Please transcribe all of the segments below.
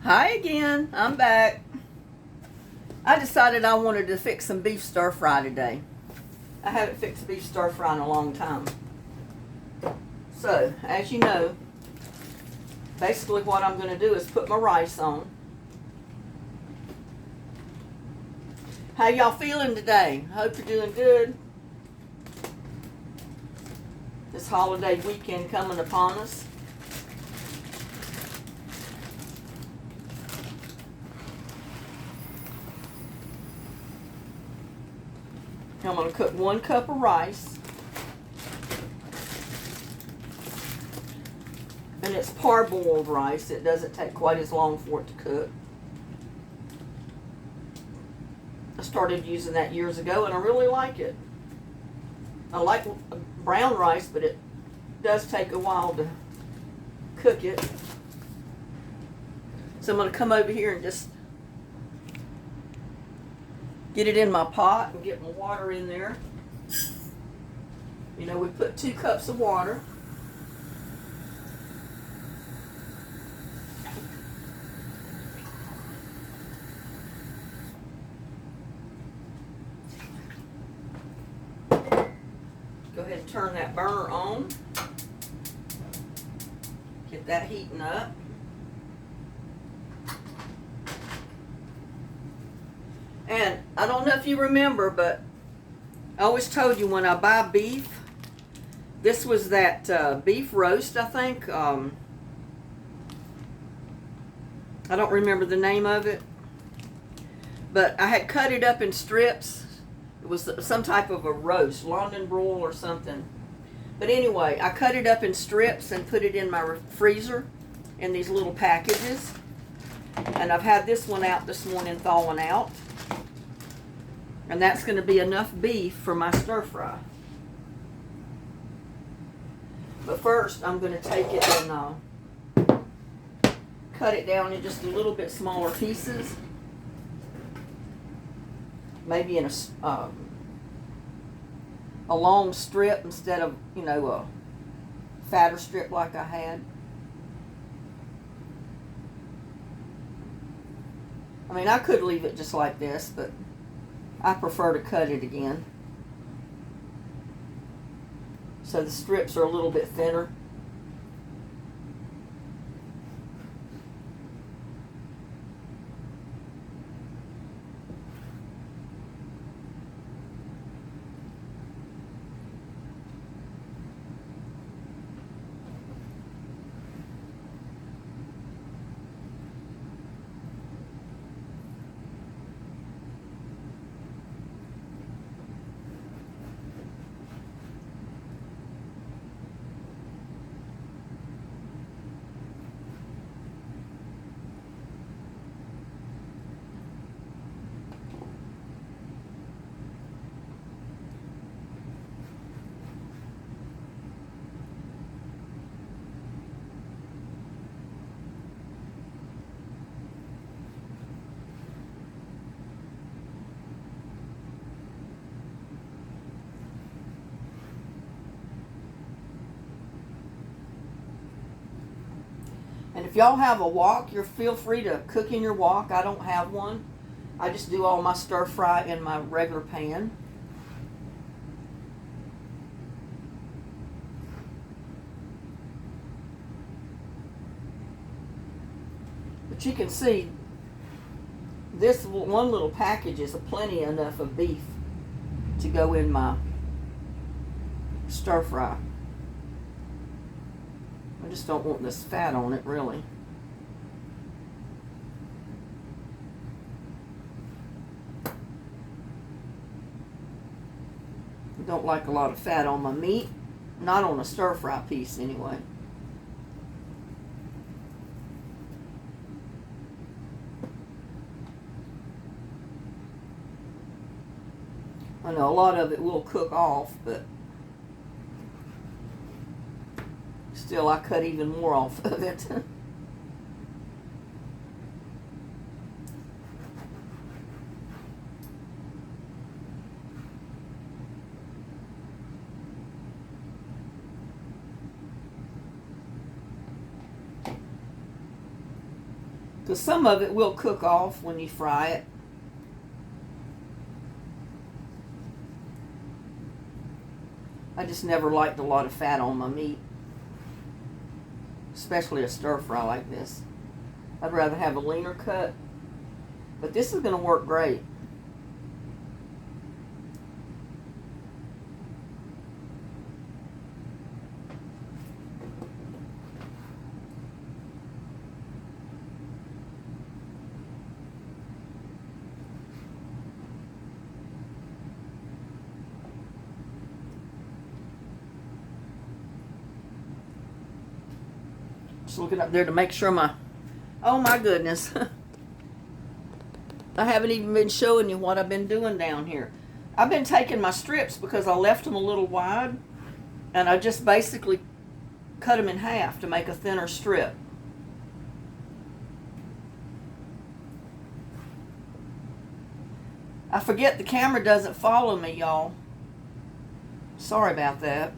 Hi again, I'm back. I decided I wanted to fix some beef stir fry today. I haven't fixed beef stir fry in a long time. So, as you know, basically what I'm going to do is put my rice on. How y'all feeling today? Hope you're doing good. This holiday weekend coming upon us. I'm going to cook 1 cup of rice. And it's parboiled rice. It doesn't take quite as long for it to cook. I started using that years ago and I really like it. I like brown rice, but it does take a while to cook it. So I'm going to come over here and just get it in my pot and get my water in there. You know, we put 2 cups of water. Go ahead and turn that burner on. Get that heating up. And I don't know if you remember, but I always told you when I buy beef, this was that beef roast, I think. I don't remember the name of it. But I had cut it up in strips. It was some type of a roast, London broil or something. But anyway, I cut it up in strips and put it in my freezer in these little packages. And I've had this one out this morning thawing out. And that's going to be enough beef for my stir fry. But first, I'm going to take it and cut it down in just a little bit smaller pieces. Maybe in a long strip instead of, you know, a fatter strip like I had. I mean, I could leave it just like this, but I prefer to cut it again. So the strips are a little bit thinner. And if y'all have a wok, you're feel free to cook in your wok. I don't have one. I just do all my stir fry in my regular pan. But you can see this one little package is plenty enough of beef to go in my stir fry. I just don't want this fat on it, really. I don't like a lot of fat on my meat. Not on a stir fry piece, anyway. I know a lot of it will cook off, but still I cut even more off of it. Because some of it will cook off when you fry it. I just never liked a lot of fat on my meat, especially a stir fry like this. I'd rather have a leaner cut, but this is going to work great. Just looking up there to make sure oh my goodness. I haven't even been showing you what I've been doing down here. I've been taking my strips because I left them a little wide, and I just basically cut them in half to make a thinner strip. I forget the camera doesn't follow me, y'all. Sorry about that.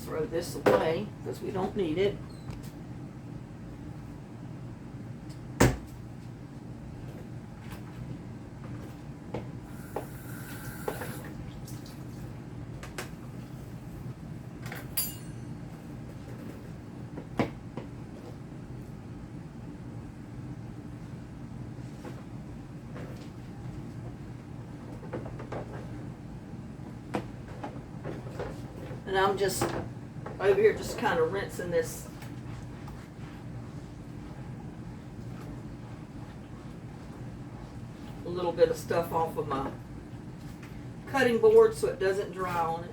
Throw this away because we don't need it. And I'm just over here just kind of rinsing this a little bit of stuff off of my cutting board so it doesn't dry on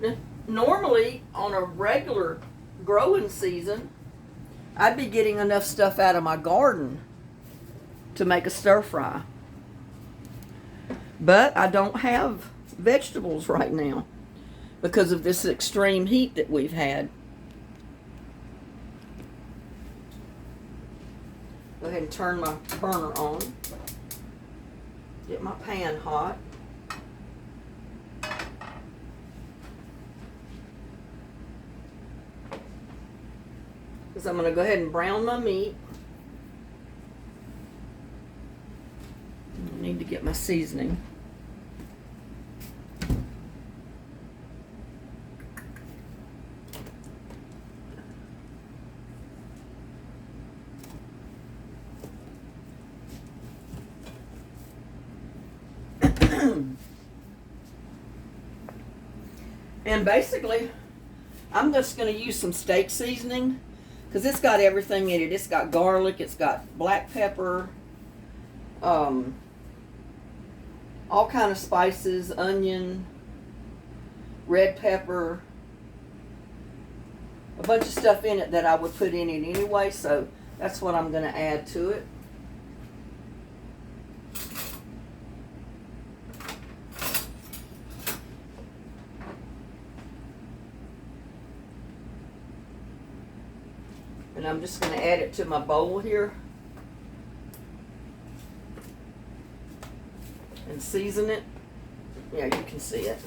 it. Now, normally on a regular growing season, I'd be getting enough stuff out of my garden to make a stir fry. But I don't have vegetables right now because of this extreme heat that we've had. Go ahead and turn my burner on. Get my pan hot. Because I'm going to go ahead and brown my meat. I need to get my seasoning. And basically, I'm just going to use some steak seasoning because it's got everything in it. It's got garlic, it's got black pepper, all kind of spices, onion, red pepper, a bunch of stuff in it that I would put in it anyway, so that's what I'm going to add to it. And I'm just going to add it to my bowl here and season it. Yeah, you can see it.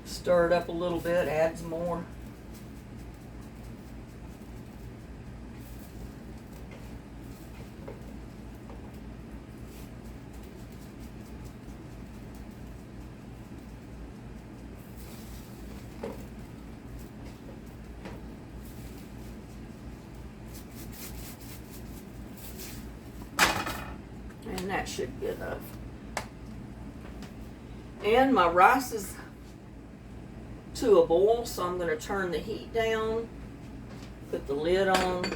Stir it up a little bit, add some more. And that should be enough. And my rice is to a boil, so I'm going to turn the heat down, put the lid on.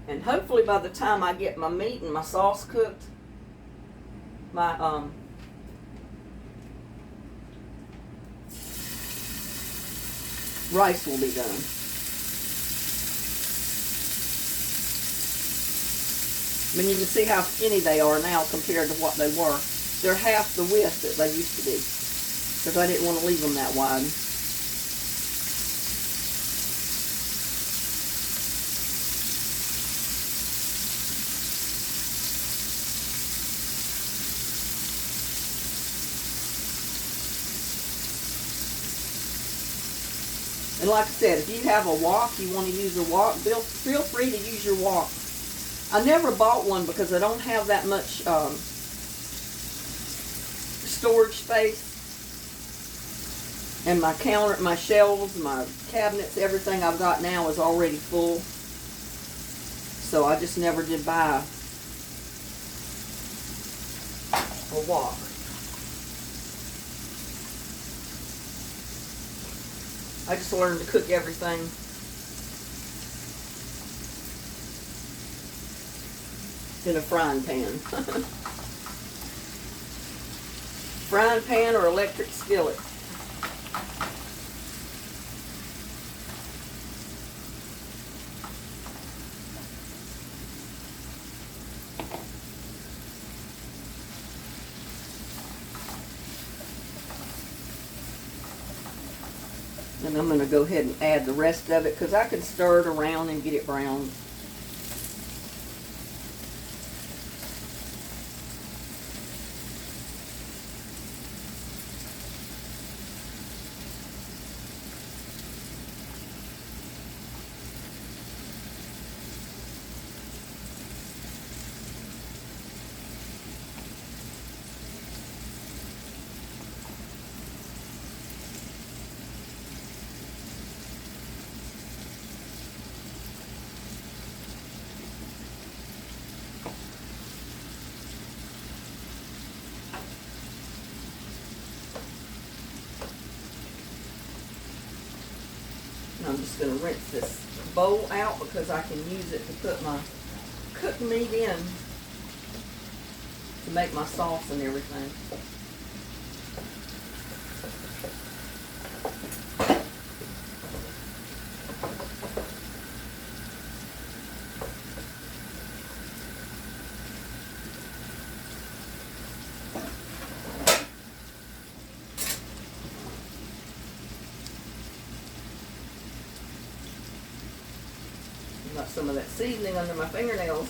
And hopefully by the time I get my meat and my sauce cooked, my rice will be done. I mean, you can see how skinny they are now compared to what they were. They're half the width that they used to be, because I didn't want to leave them that wide. And like I said, if you have a wok, you want to use a wok, feel free to use your wok. I never bought one because I don't have that much storage space. And my counter, my shelves, my cabinets, everything I've got now is already full. So I just never did buy a wok. I just learned to cook everything in a frying pan. Frying pan or electric skillet. And I'm going to go ahead and add the rest of it because I can stir it around and get it brown. I'm just going to rinse this bowl out because I can use it to put my cooked meat in to make my sauce and everything. Got some of that seasoning under my fingernails.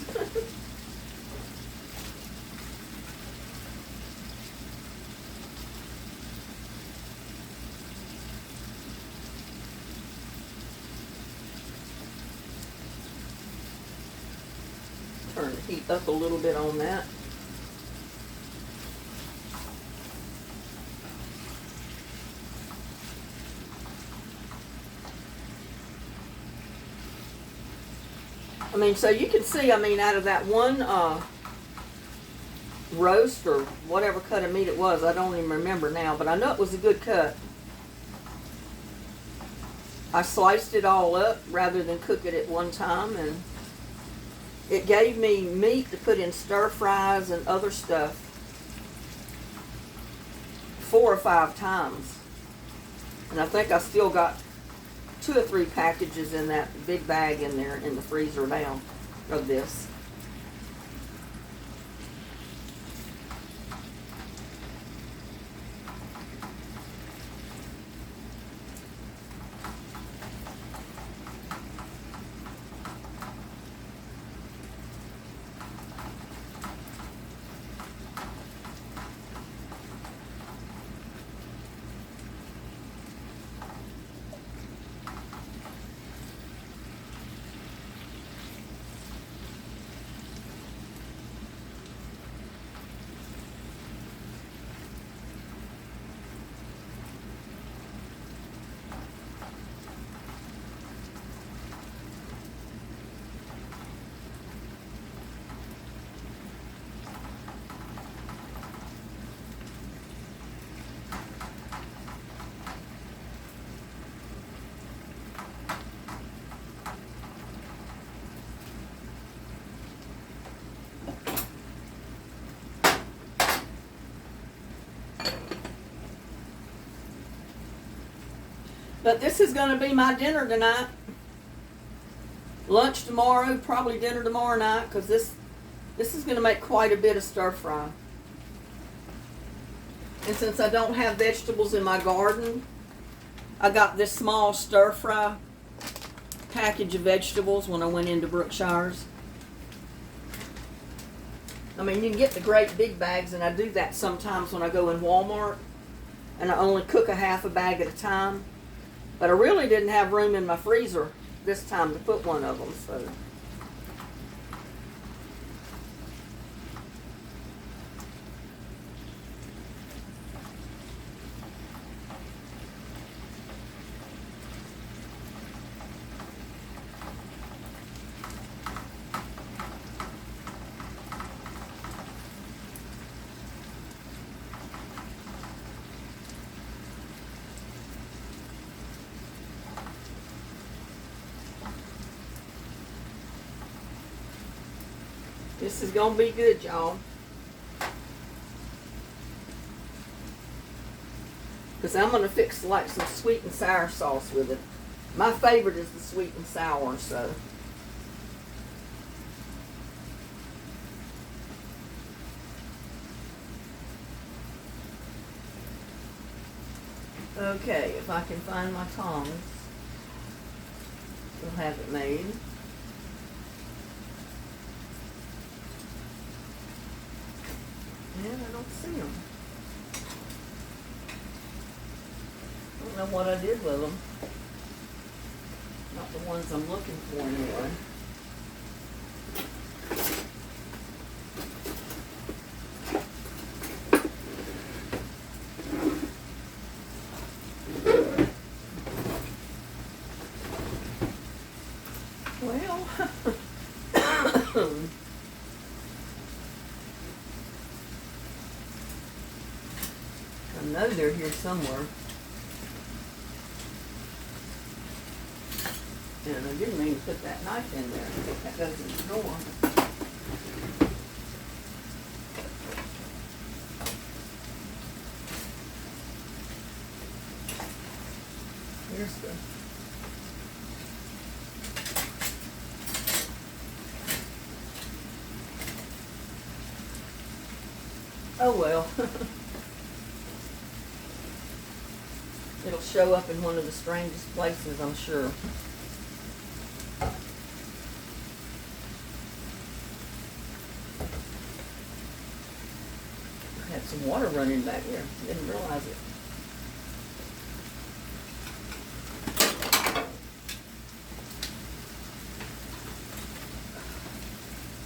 Turn the heat up a little bit on that. I mean, so you can see, I mean, out of that one roast or whatever cut of meat it was, I don't even remember now, but I know it was a good cut. I sliced it all up rather than cook it at one time, and it gave me meat to put in stir fries and other stuff 4 or 5 times. And I think I still got 2 or 3 packages in that big bag in there in the freezer now of this. But this is going to be my dinner tonight. Lunch tomorrow, probably dinner tomorrow night, because this is going to make quite a bit of stir fry. And since I don't have vegetables in my garden, I got this small stir fry package of vegetables when I went into Brookshire's. I mean, you can get the great big bags, and I do that sometimes when I go in Walmart, and I only cook a half a bag at a time. But I really didn't have room in my freezer this time to put one of them, so. This is gonna be good, y'all. Because I'm gonna fix like some sweet and sour sauce with it. My favorite is the sweet and sour, so. Okay, if I can find my tongs, we'll have it made. And I don't see them. I don't know what I did with them. Not the ones I'm looking for anyway. Well, I know they're here somewhere. And I didn't mean to put that knife in there. That goes in the drawer. Here's the... Oh well. It'll show up in one of the strangest places, I'm sure. I had some water running back here. Didn't realize it.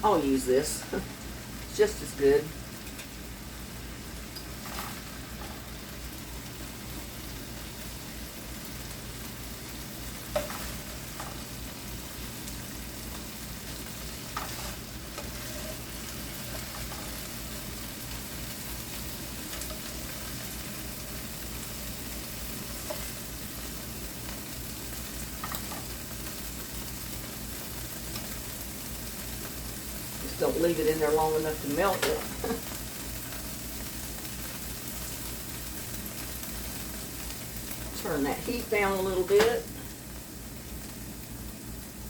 I'll use this. It's just as good. Don't leave it in there long enough to melt it. Turn that heat down a little bit.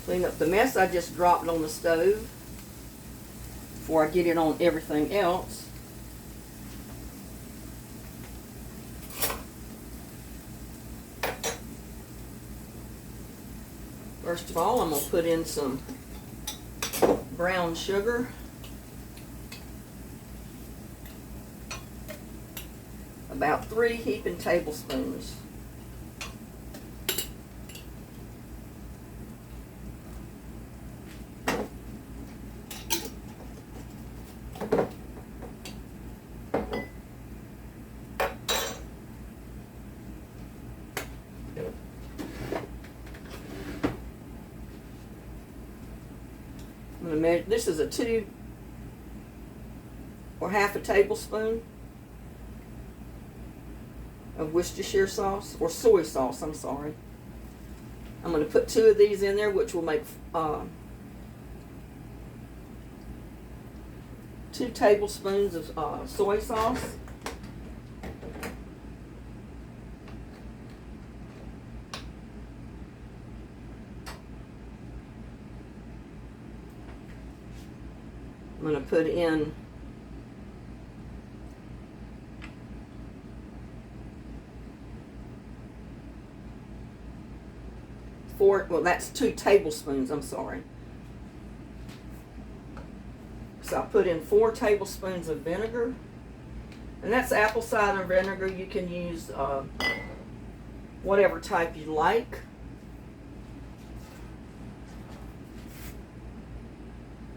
Clean up the mess I just dropped on the stove before I get it on everything else. First of all, I'm going to put in some brown sugar, about 3 heaping tablespoons. I'm going to measure, this is a 2 or half a tablespoon of Worcestershire sauce, or soy sauce, I'm sorry. I'm going to put 2 of these in there, which will make 2 tablespoons of soy sauce. I'm going to put in 4, well, that's 2 tablespoons, I'm sorry. So I put in 4 tablespoons of vinegar. And that's apple cider vinegar. You can use whatever type you like.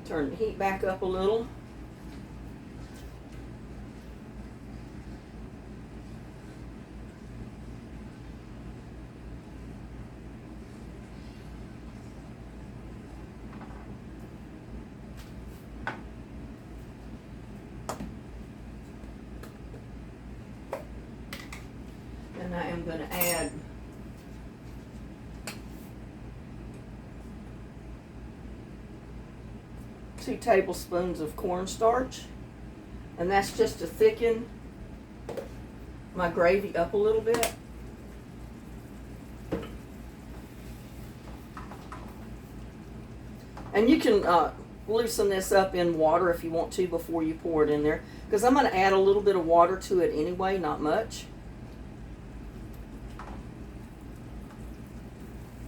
Turn the heat back up a little. And I am going to add two tablespoons of cornstarch, and that's just to thicken my gravy up a little bit. And you can loosen this up in water if you want to before you pour it in there, because I'm going to add a little bit of water to it anyway, not much.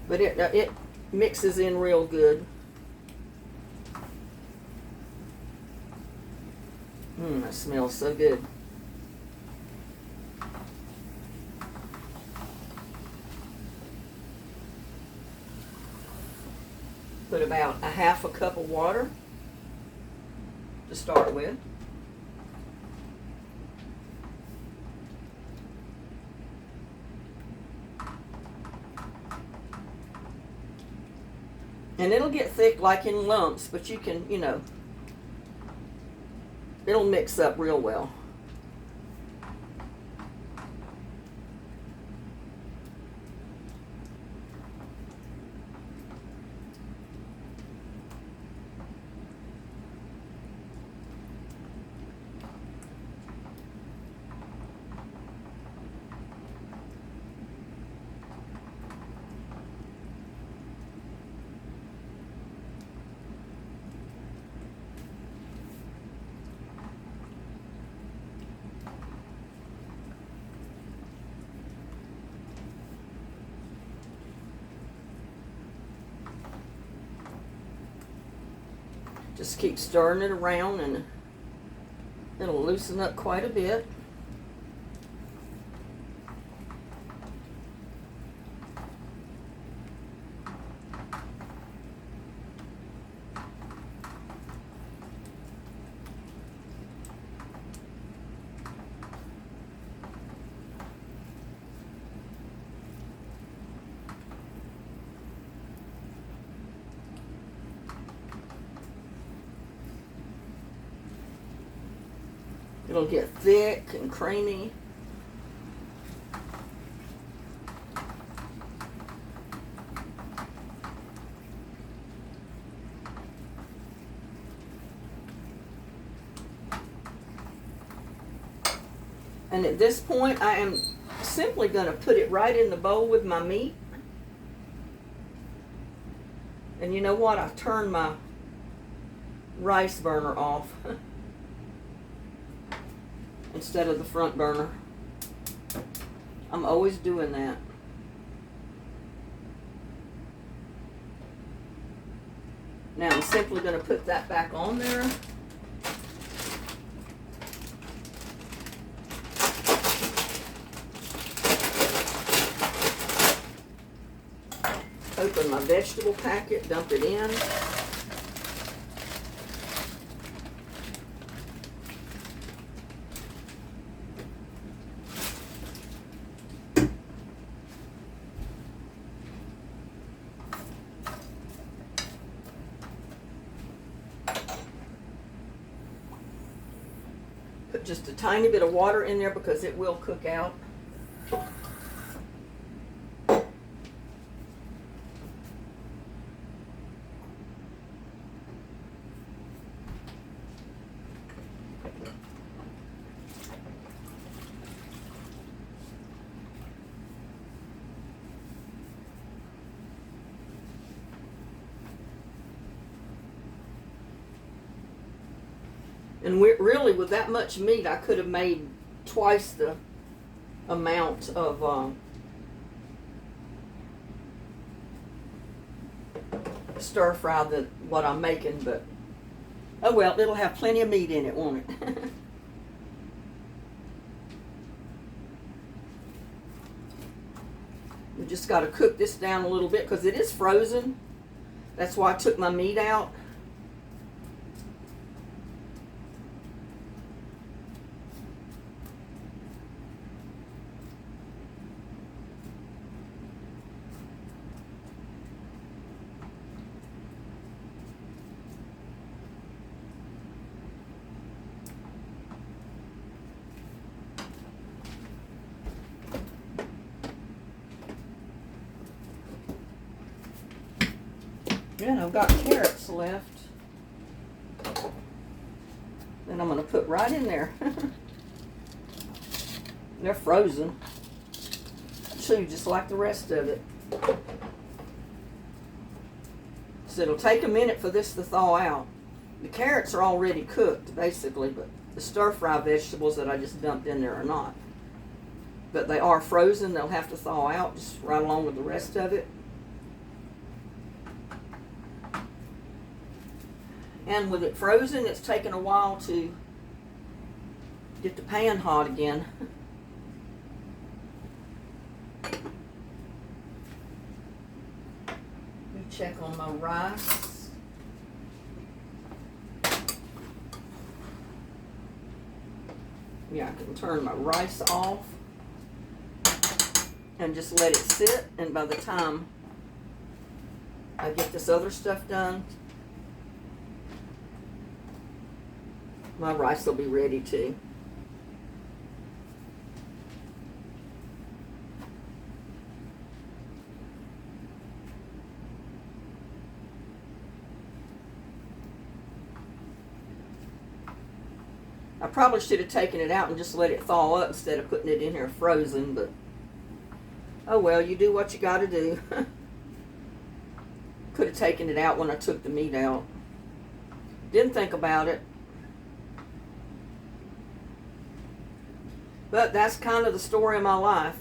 But it mixes in real good. That smells so good. Put about a half a cup of water to start with. And it'll get thick like in lumps, but you can, you know, it'll mix up real well. Just keep stirring it around and it'll loosen up quite a bit. It'll get thick and creamy. And at this point, I am simply going to put it right in the bowl with my meat. And you know what? I've turned my rice burner off instead of the front burner. I'm always doing that. Now I'm simply going to put that back on there. Open my vegetable packet, dump it in. Put just a tiny bit of water in there because it will cook out. And really, with that much meat, I could have made twice the amount of stir fry than what I'm making, but oh well, it'll have plenty of meat in it, won't it? We just got to cook this down a little bit because it is frozen. That's why I took my meat out. And I've got carrots left. Then I'm going to put right in there. They're frozen, too, just like the rest of it. So it'll take a minute for this to thaw out. The carrots are already cooked, basically, but the stir-fry vegetables that I just dumped in there are not. But they are frozen. They'll have to thaw out just right along with the rest of it. And with it frozen, it's taken a while to get the pan hot again. Let me check on my rice. Yeah, I can turn my rice off and just let it sit. And by the time I get this other stuff done, my rice will be ready too. I probably should have taken it out and just let it thaw up instead of putting it in here frozen, but oh well, you do what you gotta do. Could have taken it out when I took the meat out. Didn't think about it. But that's kind of the story of my life.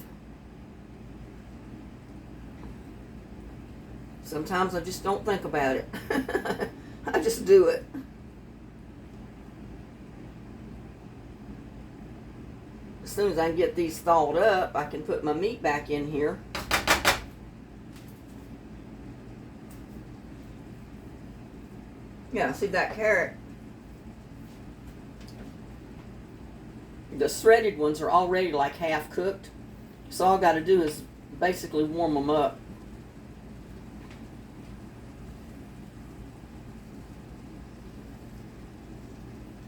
Sometimes I just don't think about it. I just do it. As soon as I can get these thawed up, I can put my meat back in here. Yeah, see that carrot? The shredded ones are already like half cooked, so all I got to do is basically warm them up.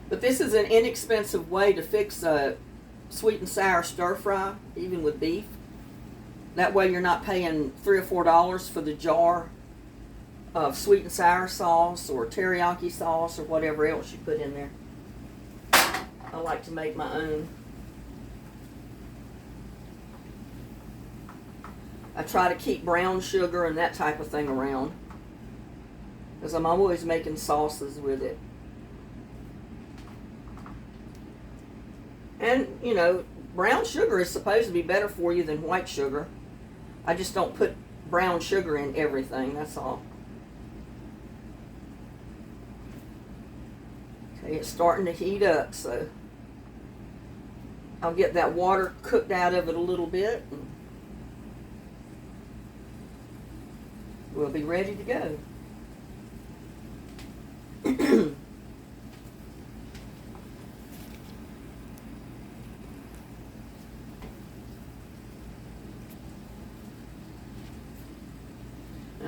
But this is an inexpensive way to fix a sweet and sour stir fry, even with beef. That way you're not paying $3 or $4 for the jar of sweet and sour sauce or teriyaki sauce or whatever else you put in there. I like to make my own. I try to keep brown sugar and that type of thing around, because I'm always making sauces with it. And, you know, brown sugar is supposed to be better for you than white sugar. I just don't put brown sugar in everything, that's all. Okay, it's starting to heat up, so I'll get that water cooked out of it a little bit, and we'll be ready to go.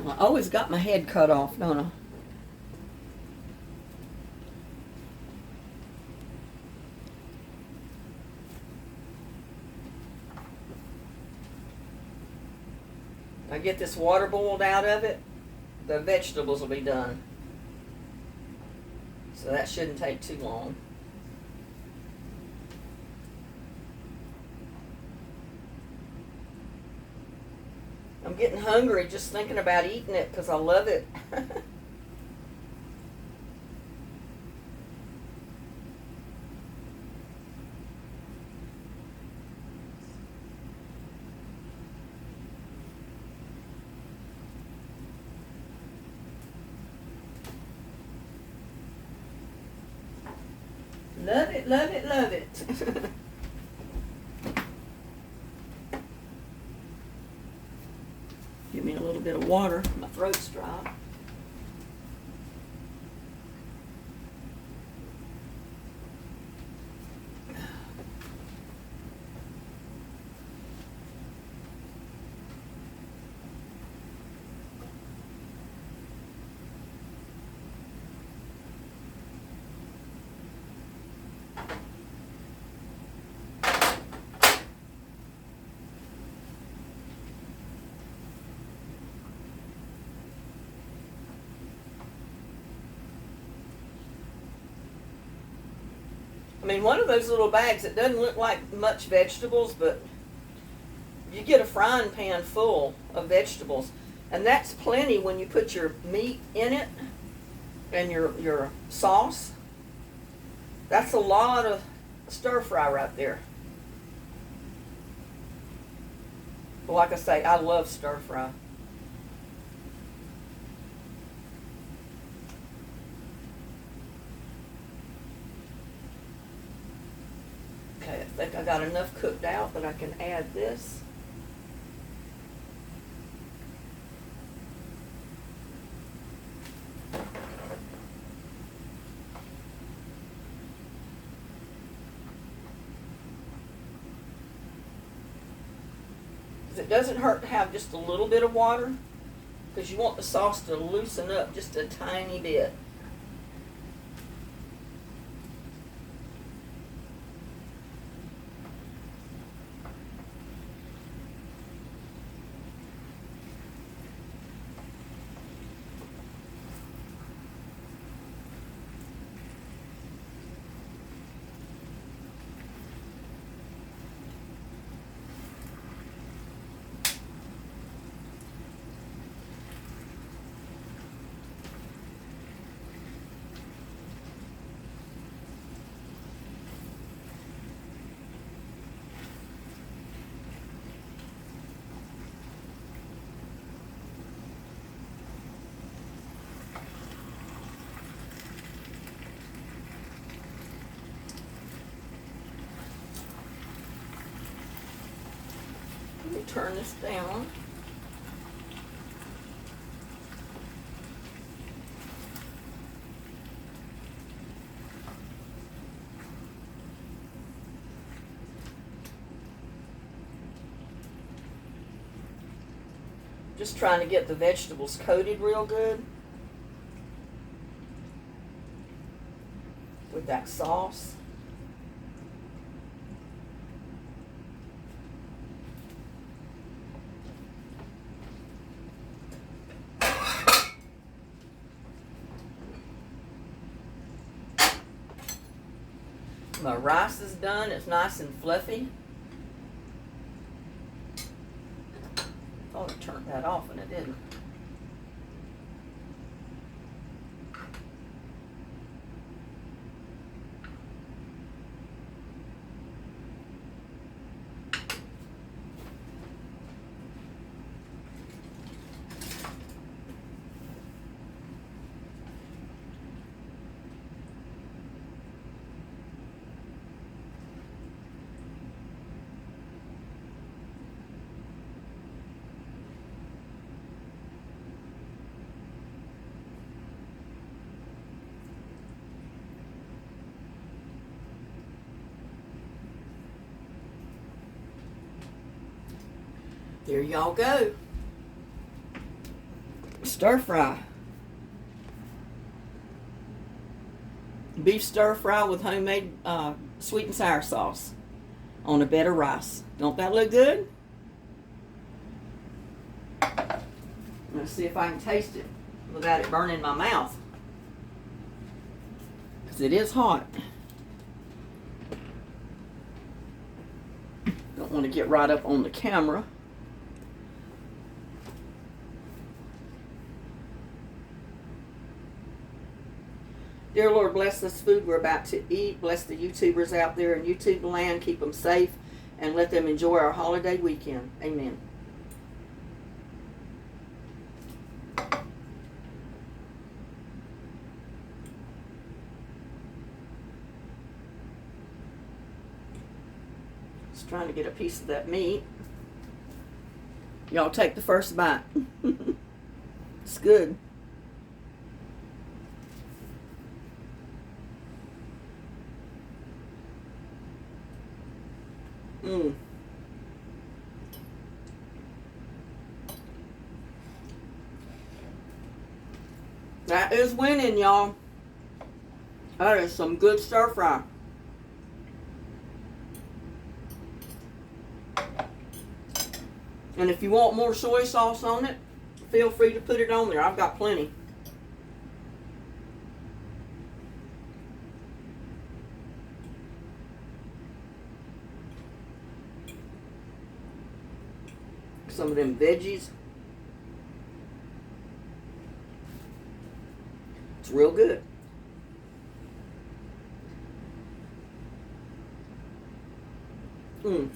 I always got my head cut off, don't I? I get this water boiled out of it, the vegetables will be done. So that shouldn't take too long. I'm getting hungry just thinking about eating it because I love it. Love it, love it, love it. Give me a little bit of water. My throat's dry. I mean, one of those little bags, it doesn't look like much vegetables, but you get a frying pan full of vegetables. And that's plenty when you put your meat in it and your sauce. That's a lot of stir fry right there. But like I say, I love stir fry. Okay, I think I got enough cooked out that I can add this. It doesn't hurt to have just a little bit of water because you want the sauce to loosen up just a tiny bit. Let me turn this down. Just trying to get the vegetables coated real good with that sauce. My rice is done. It's nice and fluffy. Thought it turned that off and it didn't. There y'all go. Stir fry. Beef stir fry with homemade sweet and sour sauce on a bed of rice. Don't that look good? Let's see if I can taste it without it burning my mouth. Because it is hot. Don't want to get right up on the camera. Dear Lord, bless this food we're about to eat. Bless the YouTubers out there in YouTube land. Keep them safe and let them enjoy our holiday weekend. Amen. Just trying to get a piece of that meat. Y'all take the first bite. It's good. Mmm. That is winning, y'all. That is some good stir fry. And if you want more soy sauce on it, feel free to put it on there. I've got plenty. Some of them veggies. It's real good. Mmm.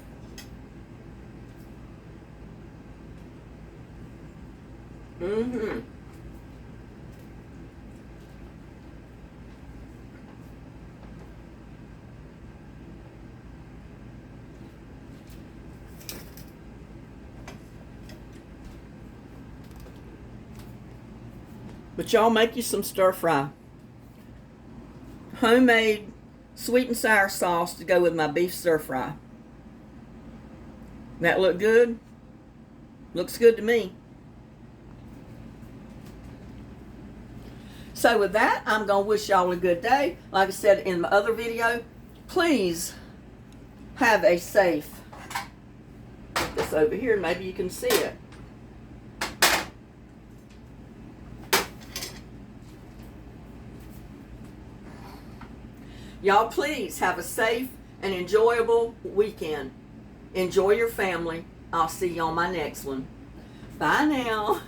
Mm-hmm. But y'all make you some stir fry. Homemade sweet and sour sauce to go with my beef stir fry. That look good? Looks good to me. So with that, I'm going to wish y'all a good day. Like I said in my other video, please have a safe. Put this over here, maybe you can see it. Y'all please have a safe and enjoyable weekend. Enjoy your family. I'll see you on my next one. Bye now.